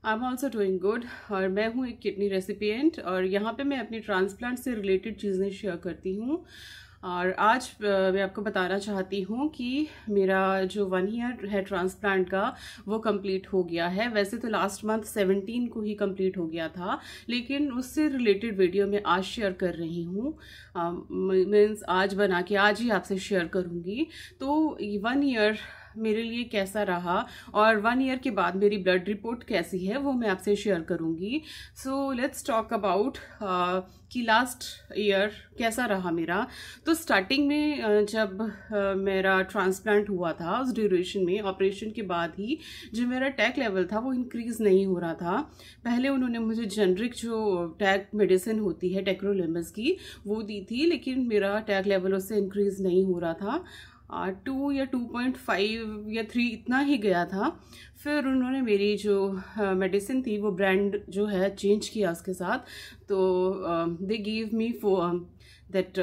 I am also doing good. और मैं हूँ एक किडनी रेसिपिएंट और यहाँ पे मैं अपनी ट्रांसप्लांट से रिलेटेड चीज़ें शेयर करती हूँ। और आज मैं आपको बताना चाहती हूँ कि मेरा जो 1 ईयर है ट्रांसप्लांट का वो कंप्लीट हो गया है। वैसे तो लास्ट मंथ 17 को ही कंप्लीट हो गया था, लेकिन उससे रिलेटेड वीडियो मैं आज शेयर कर रही हूँ। मीन्स आज बना के आज ही आपसे शेयर करूँगी। तो 1 ईयर मेरे लिए कैसा रहा और 1 ईयर के बाद मेरी ब्लड रिपोर्ट कैसी है वो मैं आपसे शेयर करूंगी। सो लेट्स टॉक अबाउट कि लास्ट ईयर कैसा रहा मेरा। तो स्टार्टिंग में जब मेरा ट्रांसप्लांट हुआ था उस ड्यूरेशन में, ऑपरेशन के बाद ही जो मेरा टैक लेवल था वो इंक्रीज़ नहीं हो रहा था। पहले उन्होंने मुझे जेनरिक जो टैक मेडिसिन होती है टेक्रोलिमस की वो दी थी, लेकिन मेरा टैक लेवल उससे इंक्रीज़ नहीं हो रहा था। 2 या 2.5 या 3 इतना ही गया था। फिर उन्होंने मेरी जो मेडिसिन थी वो ब्रांड जो है चेंज किया उसके साथ। तो they give me for that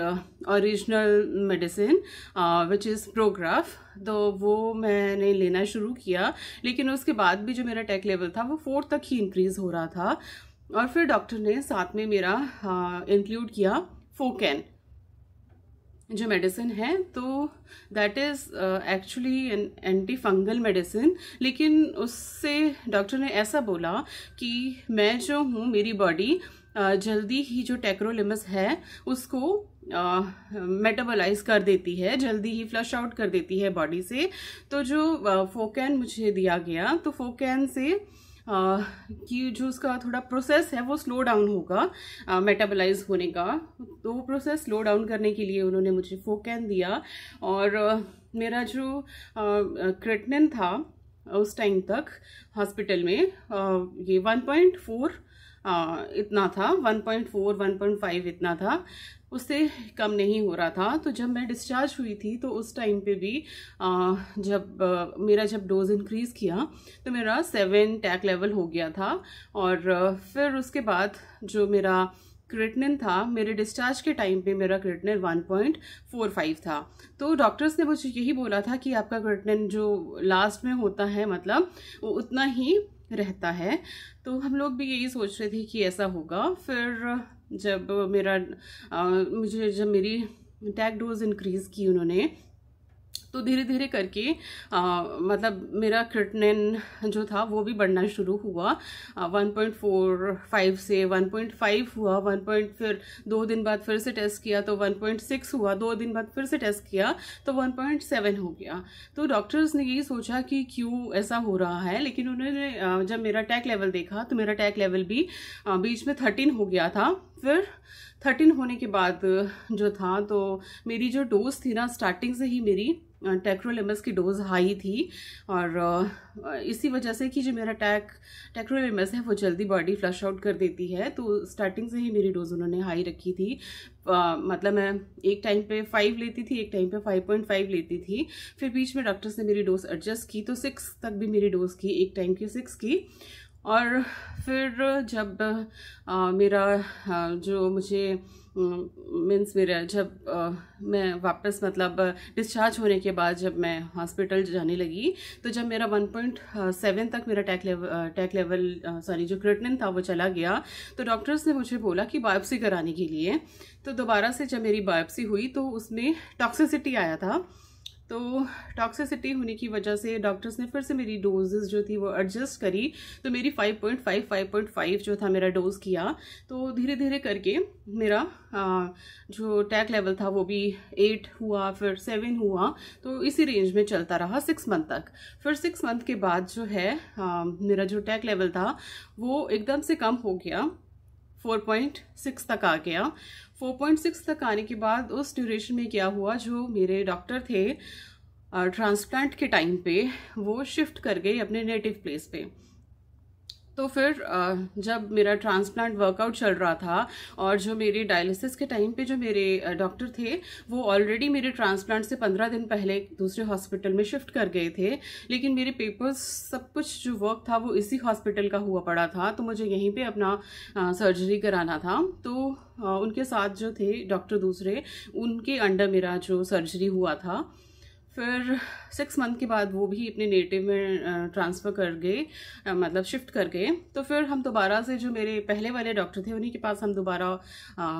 original medicine which is paragraph. तो वो मैंने लेना शुरू किया, लेकिन उसके बाद भी जो मेरा टैक लेवल था वो 4 तक ही इंक्रीज़ हो रहा था। और फिर डॉक्टर ने साथ में मेरा इंक्लूड किया फोकैन जो मेडिसिन है। तो that is actually an anti fungal medicine, लेकिन उससे डॉक्टर ने ऐसा बोला कि मैं जो हूँ मेरी बॉडी जल्दी ही जो टेक्रोलिमस है उसको मेटाबोलाइज कर देती है, जल्दी ही फ्लश आउट कर देती है बॉडी से। तो जो फोकैन मुझे दिया गया, तो फोकैन से कि जो उसका थोड़ा प्रोसेस है वो स्लो डाउन होगा मेटाबोलाइज होने का। तो वो प्रोसेस स्लो डाउन करने के लिए उन्होंने मुझे फोकैन दिया। और मेरा जो क्रेटिनिन था उस टाइम तक हॉस्पिटल में ये 1.4 इतना था, 1.4 1.5 इतना था, उससे कम नहीं हो रहा था। तो जब मैं डिस्चार्ज हुई थी तो उस टाइम पे भी जब मेरा डोज इंक्रीज़ किया तो मेरा 7 टैक लेवल हो गया था। और फिर उसके बाद जो मेरा क्रेटिनिन था, मेरे डिस्चार्ज के टाइम पे मेरा क्रेटिनिन 1.45 था। तो डॉक्टर्स ने मुझे यही बोला था कि आपका क्रेटिनिन जो लास्ट में होता है मतलब वो उतना ही रहता है। तो हम लोग भी यही सोच रहे थे कि ऐसा होगा। फिर जब जब मेरी टैग डोज इंक्रीज़ की उन्होंने, तो धीरे धीरे करके मतलब मेरा क्रेटिनिन जो था वो भी बढ़ना शुरू हुआ। 1.45 से 1.5 हुआ, फिर 2 दिन बाद फिर से टेस्ट किया तो 1.6 हुआ, 2 दिन बाद फिर से टेस्ट किया तो 1.7 हो गया। तो डॉक्टर्स ने यही सोचा कि क्यों ऐसा हो रहा है, लेकिन उन्होंने जब मेरा टैक लेवल देखा तो मेरा टैक लेवल भी बीच में 13 हो गया था। फिर 13 होने के बाद जो था, तो मेरी जो डोज थी ना, स्टार्टिंग से ही मेरी टेक्रोलिमस की डोज हाई थी। और इसी वजह से कि जो मेरा टेक्रोलिमस है वो जल्दी बॉडी फ्लश आउट कर देती है, तो स्टार्टिंग से ही मेरी डोज उन्होंने हाई रखी थी। मतलब मैं एक टाइम पे 5 लेती थी, एक टाइम पे 5.5 लेती थी। फिर बीच में डॉक्टर्स ने मेरी डोज एडजस्ट की तो 6 तक भी मेरी डोज की, एक टाइम की 6 की। और फिर जब मेरा जो मुझे मीन्स मेरा मैं वापस मतलब डिस्चार्ज होने के बाद जब मैं हॉस्पिटल जाने लगी, तो जब मेरा 1.7 तक मेरा टैक लेवल जो क्रेटिनिन था वो चला गया, तो डॉक्टर्स ने मुझे बोला कि बायोप्सी कराने के लिए। तो दोबारा से जब मेरी बायोप्सी हुई तो उसमें टॉक्सिसिटी आया था। तो टॉक्सिसिटी होने की वजह से डॉक्टर्स ने फिर से मेरी डोजेस जो थी वो एडजस्ट करी। तो मेरी 5.5 जो था मेरा डोज किया। तो धीरे धीरे करके मेरा जो टैक लेवल था वो भी 8 हुआ, फिर 7 हुआ। तो इसी रेंज में चलता रहा 6 मंथ तक। फिर 6 मंथ के बाद जो है मेरा जो टैक लेवल था वो एकदम से कम हो गया, 4.6 तक आ गया। 4.6 तक आने के बाद उस ड्यूरेशन में क्या हुआ, जो मेरे डॉक्टर थे ट्रांसप्लांट के टाइम पे वो शिफ्ट कर गए अपने नेटिव प्लेस पे। तो फिर जब मेरा ट्रांसप्लांट वर्कआउट चल रहा था और जो मेरे डायलिसिस के टाइम पे जो मेरे डॉक्टर थे वो ऑलरेडी मेरे ट्रांसप्लांट से 15 दिन पहले दूसरे हॉस्पिटल में शिफ्ट कर गए थे, लेकिन मेरे पेपर्स सब कुछ जो वर्क था वो इसी हॉस्पिटल का हुआ पड़ा था। तो मुझे यहीं पे अपना सर्जरी कराना था। तो उनके साथ जो थे डॉक्टर दूसरे, उनके अंडर मेरा जो सर्जरी हुआ था। फिर 6 मंथ के बाद वो भी अपने नेटिव में ट्रांसफ़र कर गए, मतलब शिफ्ट कर गए। तो फिर हम दोबारा से, जो मेरे पहले वाले डॉक्टर थे उन्हीं के पास हम दोबारा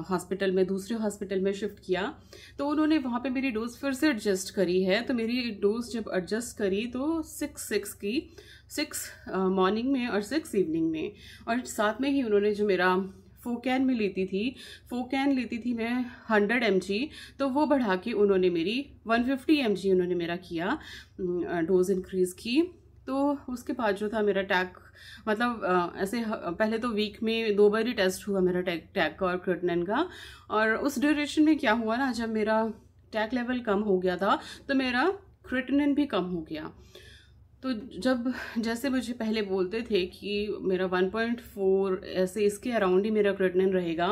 हॉस्पिटल में, दूसरे हॉस्पिटल में शिफ्ट किया। तो उन्होंने वहाँ पे मेरी डोज फिर से एडजस्ट करी है। तो मेरी डोज जब एडजस्ट करी तो 6 की 6 मॉर्निंग में और 6 इवनिंग में, और साथ में ही उन्होंने जो मेरा फोकैन में लेती थी मैं 100 mg, तो वो बढ़ा के उन्होंने मेरी 150 mg उन्होंने मेरा किया, डोज इंक्रीज़ की। तो उसके बाद जो था मेरा टैक, मतलब ऐसे पहले तो वीक में 2 बार ही टेस्ट हुआ मेरा टैक का और क्रिएटिनिन का। और उस ड्यूरेशन में क्या हुआ ना, जब मेरा टैक लेवल कम हो गया था तो मेरा क्रिएटिनिन भी कम हो गया। तो जब, जैसे मुझे पहले बोलते थे कि मेरा 1.4 ऐसे इसके अराउंड ही मेरा क्रिएटिनिन रहेगा,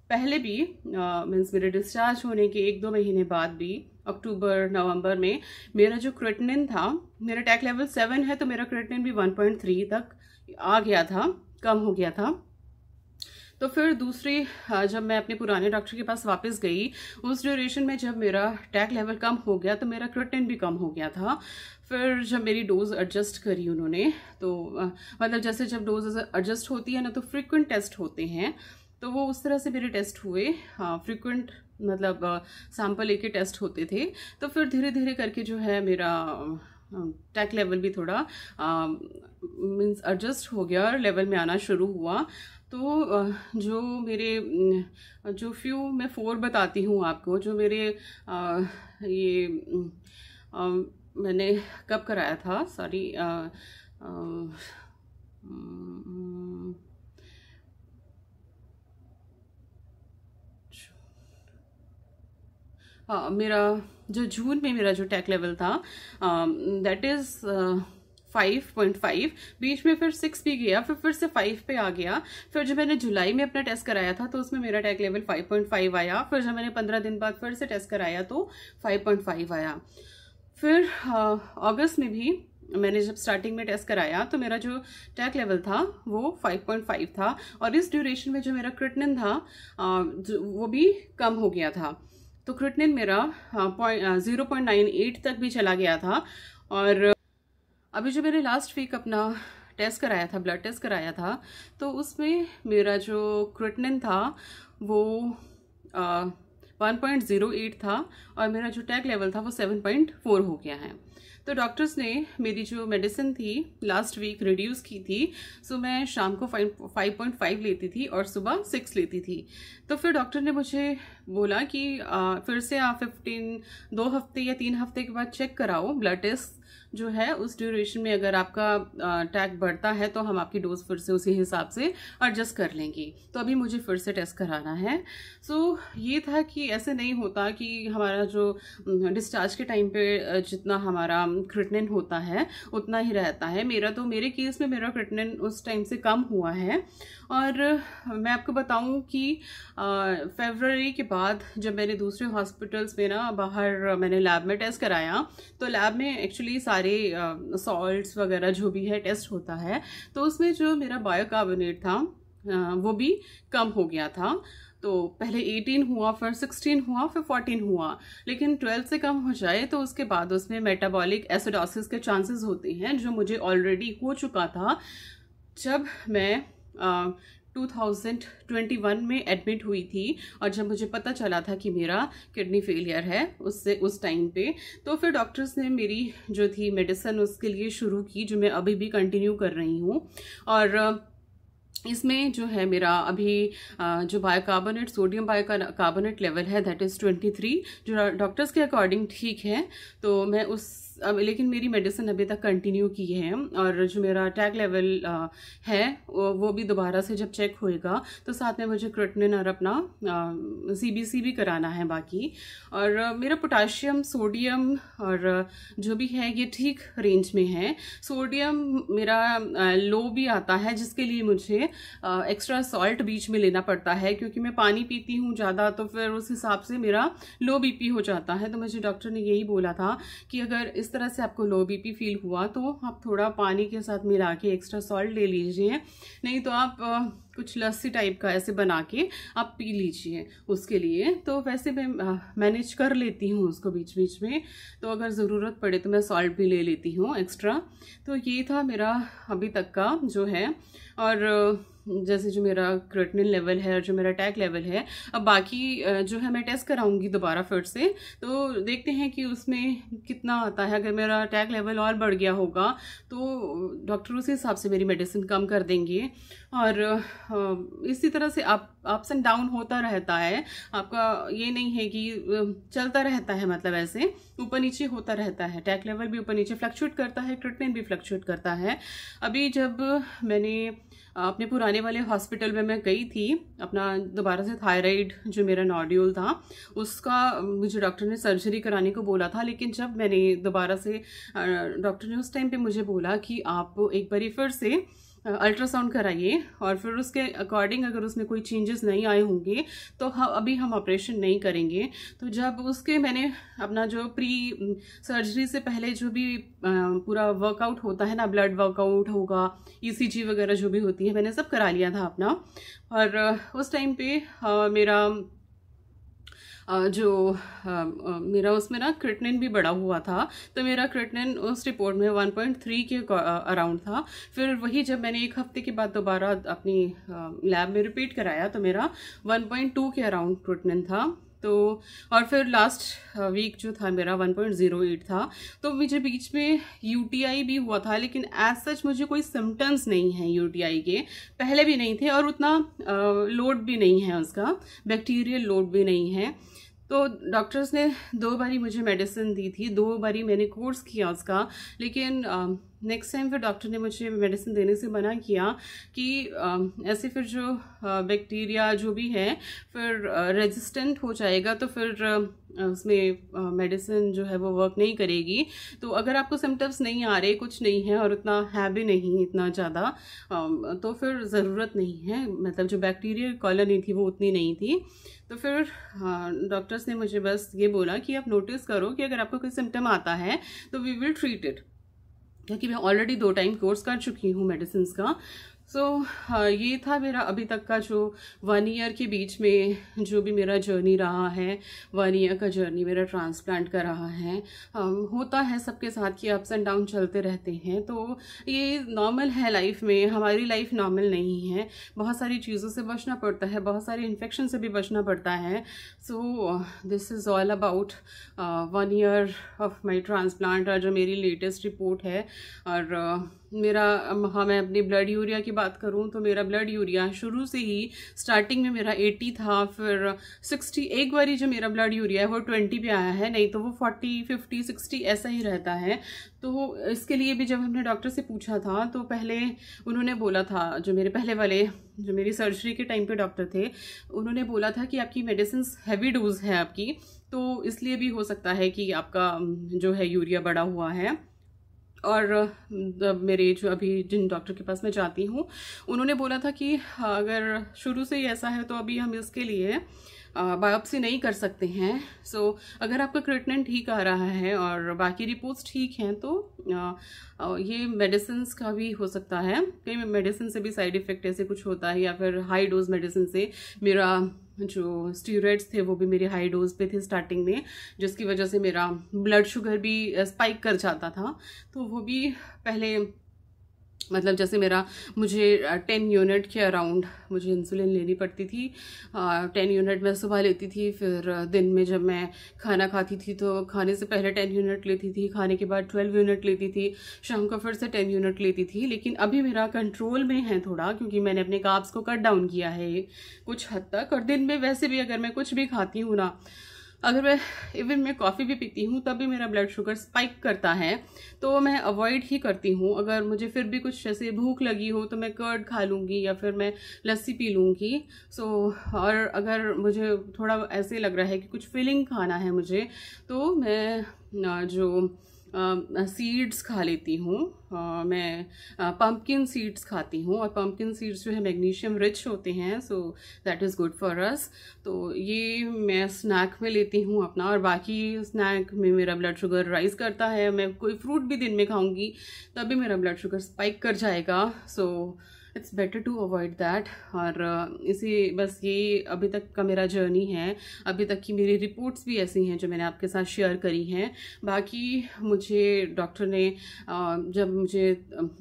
पहले भी मीन्स मेरे डिस्चार्ज होने के 1-2 महीने बाद भी, अक्टूबर नवंबर में मेरा जो क्रिएटिनिन था, मेरा टैक लेवल 7 है तो मेरा क्रिएटिनिन भी 1.3 तक आ गया था, कम हो गया था। तो फिर दूसरी, जब मैं अपने पुराने डॉक्टर के पास वापस गई, उस ड्यूरेशन में जब मेरा टैक लेवल कम हो गया तो मेरा क्रिएटिनिन भी कम हो गया था। फिर जब मेरी डोज एडजस्ट करी उन्होंने, तो मतलब जैसे जब डोज एडजस्ट होती है ना तो फ्रीक्वेंट टेस्ट होते हैं, तो वो उस तरह से मेरे टेस्ट हुए। फ्रीक्वेंट मतलब सैंपल लेके टेस्ट होते थे। तो फिर धीरे धीरे करके जो है मेरा टैक लेवल भी थोड़ा मीन्स एडजस्ट हो गया और लेवल में आना शुरू हुआ। तो जो मेरे, जो फ्यू मैं 4 बताती हूँ आपको, जो मेरे ये मैंने कब कराया था, सॉरी, मेरा जो जून में मेरा जो टैक लेवल था दैट इज़ 5.5, बीच में फिर 6 भी गया, फिर से 5 पे आ गया। फिर जब मैंने जुलाई में अपना टेस्ट कराया था तो उसमें मेरा टैक लेवल 5.5 आया। फिर जब मैंने 15 दिन बाद फिर से टेस्ट कराया तो 5.5 आया। फिर अगस्त में भी मैंने जब स्टार्टिंग में टेस्ट कराया तो मेरा जो टैक लेवल था वो 5.5 था, और इस ड्यूरेशन में जो मेरा क्रिएटिनिन था वो भी कम हो गया था। तो क्रिएटिनिन मेरा 0.98 तक भी चला गया था। और अभी जो मैंने लास्ट वीक अपना टेस्ट कराया था, ब्लड टेस्ट कराया था, तो उसमें मेरा जो क्रिएटिनिन था वो 1.08 था और मेरा जो टैक लेवल था वो 7.4 हो गया है। तो डॉक्टर्स ने मेरी जो मेडिसिन थी लास्ट वीक रिड्यूस की थी। सो मैं शाम को 5.5 लेती थी और सुबह 6 लेती थी। तो फिर डॉक्टर ने मुझे बोला कि फिर से आप 2 हफ्ते या 3 हफ्ते के बाद चेक कराओ ब्लड टेस्ट जो है, उस ड्यूरेशन में अगर आपका टैक बढ़ता है तो हम आपकी डोज फिर से उसी हिसाब से एडजस्ट कर लेंगे। तो अभी मुझे फिर से टेस्ट कराना है। सो ये था कि ऐसे नहीं होता कि हमारा जो डिस्चार्ज के टाइम पे जितना हमारा क्रिएटिनिन होता है उतना ही रहता है। मेरे केस में मेरा क्रिएटिनिन उस टाइम से कम हुआ है। और मैं आपको बताऊं कि फरवरी के बाद जब मैंने दूसरे हॉस्पिटल्स में ना बाहर मैंने लैब में टेस्ट कराया, तो लैब में एक्चुअली सारे सॉल्ट्स वगैरह जो भी है टेस्ट होता है, तो उसमें जो मेरा बायोकार्बोनेट था वो भी कम हो गया था। तो पहले 18 हुआ, फिर 16 हुआ, फिर 14 हुआ, लेकिन 12 से कम हो जाए तो उसके बाद उसमें मेटाबॉलिक एसिडोसिस के चांसेस होते हैं, जो मुझे ऑलरेडी हो चुका था जब मैं 2021 में एडमिट हुई थी। और जब मुझे पता चला था कि मेरा किडनी फेलियर है उस टाइम पे, तो फिर डॉक्टर्स ने मेरी जो थी मेडिसिन उसके लिए शुरू की, जो मैं अभी भी कंटिन्यू कर रही हूँ। और इसमें जो है मेरा अभी जो बायोकार्बोनेट, सोडियम बायोकार्बोनेट लेवल है दैट इज़ 23, जो डॉक्टर्स के अकॉर्डिंग ठीक है। तो मैं लेकिन मेरी मेडिसिन अभी तक कंटिन्यू की है। और जो मेरा टैग लेवल है वो भी दोबारा से जब चेक होएगा तो साथ में मुझे क्रिएटिनिन और अपना CBC भी कराना है बाकी। और मेरा पोटाशियम, सोडियम और जो भी है ये ठीक रेंज में है। सोडियम मेरा लो भी आता है, जिसके लिए मुझे एक्स्ट्रा सॉल्ट बीच में लेना पड़ता है, क्योंकि मैं पानी पीती हूँ ज़्यादा, तो फिर उस हिसाब से मेरा लो BP हो जाता है। तो मुझे डॉक्टर ने यही बोला था कि अगर इस तरह से आपको लो बीपी फील हुआ तो आप थोड़ा पानी के साथ मिला के एक्स्ट्रा सॉल्ट ले लीजिए, नहीं तो आप कुछ लस्सी टाइप का ऐसे बना के आप पी लीजिए उसके लिए। तो वैसे मैं मैनेज कर लेती हूँ उसको बीच बीच में, तो अगर ज़रूरत पड़े तो मैं सॉल्ट भी ले लेती हूँ एक्स्ट्रा। तो ये था मेरा अभी तक का जो है। और जैसे जो मेरा क्रेटिनिन लेवल है और जो मेरा टैग लेवल है, अब बाकी जो है मैं टेस्ट कराऊंगी दोबारा फिर से, तो देखते हैं कि उसमें कितना आता है। अगर मेरा टैग लेवल और बढ़ गया होगा तो डॉक्टर उसी हिसाब से मेरी मेडिसिन कम कर देंगे। और इसी तरह से अप्स एंड डाउन होता रहता है आपका, ये नहीं है कि चलता रहता है, मतलब ऐसे ऊपर नीचे होता रहता है। टैग लेवल भी ऊपर नीचे फ्लक्चुएट करता है, क्रेटिनिन भी फ्लक्चुएट करता है। अभी जब मैंने अपने पुराने वाले हॉस्पिटल में मैं गई थी, अपना दोबारा से थायराइड जो मेरा नोड्यूल था उसका मुझे डॉक्टर ने सर्जरी कराने को बोला था, लेकिन जब मैंने दोबारा से डॉक्टर ने उस टाइम पे मुझे बोला कि आप एक बारी फिर से अल्ट्रासाउंड कराइए और फिर उसके अकॉर्डिंग अगर उसमें कोई चेंजेस नहीं आए होंगे तो अभी हम ऑपरेशन नहीं करेंगे। तो जब उसके मैंने अपना जो प्री सर्जरी से पहले जो भी पूरा वर्कआउट होता है ना, ब्लड वर्कआउट होगा, ईसीजी वगैरह जो भी होती है, मैंने सब करा लिया था अपना। और उस टाइम पे मेरा मेरा उसमें ना क्रेटिनिन भी बढ़ा हुआ था, तो मेरा क्रेटिनिन उस रिपोर्ट में 1.3 के अराउंड था। फिर वही जब मैंने एक हफ्ते के बाद दोबारा अपनी लैब में रिपीट कराया तो मेरा 1.2 के अराउंड क्रेटिनिन था। तो और फिर लास्ट वीक जो था मेरा 1.08 था। तो मुझे बीच में यूटीआई भी हुआ था, लेकिन एज सच मुझे कोई सिम्टम्स नहीं है यूटीआई के, पहले भी नहीं थे और उतना लोड भी नहीं है, उसका बैक्टीरियल लोड भी नहीं है। तो डॉक्टर्स ने 2 बारी मुझे मेडिसिन दी थी, 2 बारी मैंने कोर्स किया उसका, लेकिन नेक्स्ट टाइम फिर डॉक्टर ने मुझे मेडिसिन देने से मना किया कि ऐसे फिर जो बैक्टीरिया जो भी है फिर रेजिस्टेंट हो जाएगा, तो फिर उसमें मेडिसिन जो है वो वर्क नहीं करेगी। तो अगर आपको सिम्टम्स नहीं आ रहे, कुछ नहीं है और उतना है भी नहीं इतना ज़्यादा, तो फिर ज़रूरत नहीं है, मतलब जो बैक्टीरियल कॉलोनी थी वो उतनी नहीं थी। तो फिर डॉक्टर्स ने मुझे बस ये बोला कि आप नोटिस करो कि अगर आपको कोई सिम्टम आता है तो वी विल ट्रीट इट, क्योंकि मैं ऑलरेडी 2 टाइम कोर्स कर चुकी हूँ मेडिसिन का। सो ये था मेरा अभी तक का जो 1 ईयर के बीच में जो भी मेरा जर्नी रहा है। 1 ईयर का जर्नी मेरा ट्रांसप्लांट का रहा है। होता है सबके साथ कि अप्स एंड डाउन चलते रहते हैं, तो ये नॉर्मल है लाइफ में। हमारी लाइफ नॉर्मल नहीं है, बहुत सारी चीज़ों से बचना पड़ता है, बहुत सारे इन्फेक्शन से भी बचना पड़ता है। So this is all about 1 year of my transplant और जो मेरी लेटेस्ट रिपोर्ट है। और मेरा हाँ, मैं अपनी ब्लड यूरिया की बात करूं तो मेरा ब्लड यूरिया शुरू से ही स्टार्टिंग में मेरा 80 था, फिर 60, एक बारी जो मेरा ब्लड यूरिया है वो 20 पे आया है, नहीं तो वो 40, 50, 60 ऐसा ही रहता है। तो इसके लिए भी जब हमने डॉक्टर से पूछा था तो पहले उन्होंने बोला था, जो मेरे पहले वाले जो मेरी सर्जरी के टाइम पे डॉक्टर थे, उन्होंने बोला था कि आपकी मेडिसिन हैवी डोज है आपकी, तो इसलिए भी हो सकता है कि आपका जो है यूरिया बढ़ा हुआ है। और मेरे जो अभी जिन डॉक्टर के पास मैं जाती हूँ उन्होंने बोला था कि अगर शुरू से ही ऐसा है तो अभी हम इसके लिए बायोप्सी नहीं कर सकते हैं। सो अगर आपका क्रेटिनिन ठीक आ रहा है और बाकी रिपोर्ट्स ठीक हैं तो ये मेडिसिन का भी हो सकता है। कई मेडिसिन से भी साइड इफ़ेक्ट ऐसे कुछ होता है, या फिर हाई डोज मेडिसिन से मेरा जो स्टीरॉइड्स थे वो भी मेरे हाई डोज पे थे स्टार्टिंग में, जिसकी वजह से मेरा ब्लड शुगर भी स्पाइक कर जाता था। तो वो भी पहले मतलब जैसे मुझे 10 यूनिट के अराउंड मुझे इंसुलिन लेनी पड़ती थी। 10 यूनिट मैं सुबह लेती थी, फिर दिन में जब मैं खाना खाती थी तो खाने से पहले 10 यूनिट लेती थी, खाने के बाद 12 यूनिट लेती थी, शाम को फिर से 10 यूनिट लेती थी। लेकिन अभी मेरा कंट्रोल में है थोड़ा, क्योंकि मैंने अपने कार्ब्स को कट डाउन किया है कुछ हद तक। और दिन में वैसे भी अगर मैं कुछ भी खाती हूँ ना, अगर मैं इवन मैं कॉफ़ी भी पीती हूँ तब भी मेरा ब्लड शुगर स्पाइक करता है, तो मैं अवॉइड ही करती हूँ। अगर मुझे फिर भी कुछ जैसे भूख लगी हो तो मैं कर्ड खा लूँगी या फिर मैं लस्सी पी लूँगी। और अगर मुझे थोड़ा ऐसे लग रहा है कि कुछ फिलिंग खाना है मुझे, तो मैं जो सीड्स खा लेती हूँ। मैं पम्पकिन सीड्स खाती हूँ, और पम्पकिन सीड्स जो है मैग्नीशियम रिच होते हैं, so that is good for us. तो ये मैं स्नैक में लेती हूँ अपना, और बाकी स्नैक में मेरा ब्लड शुगर राइज करता है। मैं कोई फ्रूट भी दिन में खाऊंगी तभी मेरा ब्लड शुगर स्पाइक कर जाएगा, so it's better to avoid that. और इसी बस ये अभी तक का मेरा जर्नी है, अभी तक की मेरी रिपोर्ट्स भी ऐसी हैं जो मैंने आपके साथ शेयर करी हैं। बाकी मुझे डॉक्टर ने जब मुझे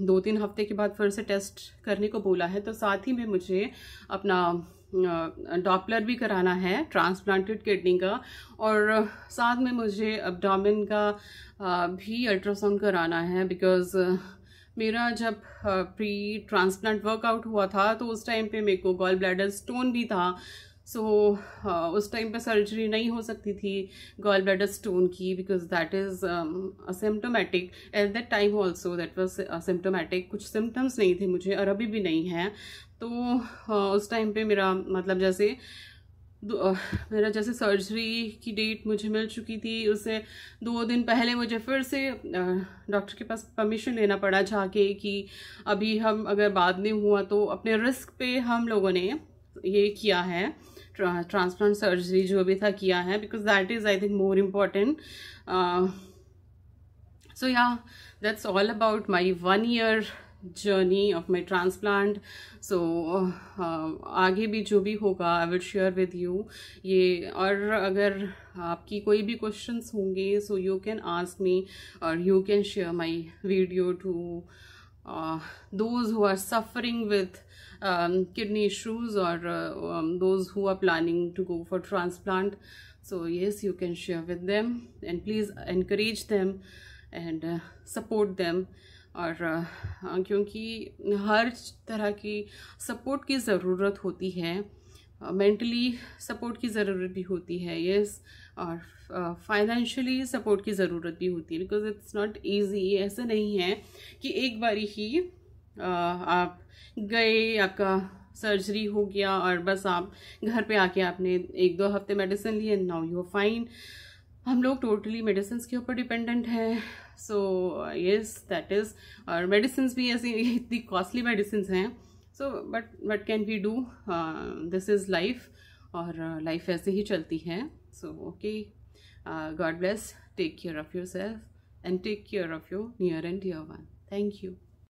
2-3 हफ्ते के बाद फिर से टेस्ट करने को बोला है, तो साथ ही में मुझे अपना डॉपलर भी कराना है ट्रांसप्लांटेड किडनी का, और साथ में मुझे एब्डोमेन का भी अल्ट्रासाउंड कराना है, बिकॉज़ मेरा जब प्री ट्रांसप्लांट वर्कआउट हुआ था तो उस टाइम पे मेरे को गॉल ब्लैडर स्टोन भी था। सो उस टाइम पे सर्जरी नहीं हो सकती थी गॉल ब्लैडर स्टोन की, because that is asymptomatic. At that time also that was asymptomatic, कुछ सिम्टम्स नहीं थे मुझे, और अभी भी नहीं है। तो उस टाइम पे मेरा मतलब जैसे मेरा जैसे सर्जरी की डेट मुझे मिल चुकी थी, उससे 2 दिन पहले मुझे फिर से डॉक्टर के पास परमिशन लेना पड़ा जाके कि अभी हम अगर बाद में हुआ तो अपने रिस्क पे हम लोगों ने ये किया है, ट्रांसप्लांट सर्जरी जो भी था किया है, because that is I think more important. So yeah that's all about my 1 year journey of my transplant. So आगे भी जो भी होगा I will share with you ये। और अगर आपकी कोई भी क्वेश्चंस होंगे, so you can ask me, और you can share my video to those who are suffering with kidney issues, or those who are planning to go for transplant. So yes, you can share with them, and please encourage them and support them. और क्योंकि हर तरह की support की ज़रूरत होती है, mentally support की ज़रूरत भी होती है, यस, और फाइनेंशियली सपोर्ट की ज़रूरत भी होती है, बिकॉज इट्स नॉट ईजी। ऐसा नहीं है कि एक बारी ही आप गए, आपका सर्जरी हो गया और बस आप घर पे आके आपने 1-2 हफ्ते मेडिसिन लिए, नाउ यू आर फाइन। हम लोग टोटली मेडिसिन के ऊपर डिपेंडेंट हैं। सो यस दैट इज़, और मेडिसिन भी ऐसी इतनी कॉस्टली मेडिसिन हैं। So but can we do, this is life, और लाइफ ऐसे ही चलती है। So okay, God bless, take care of yourself and take care of your near and dear one. Thank you.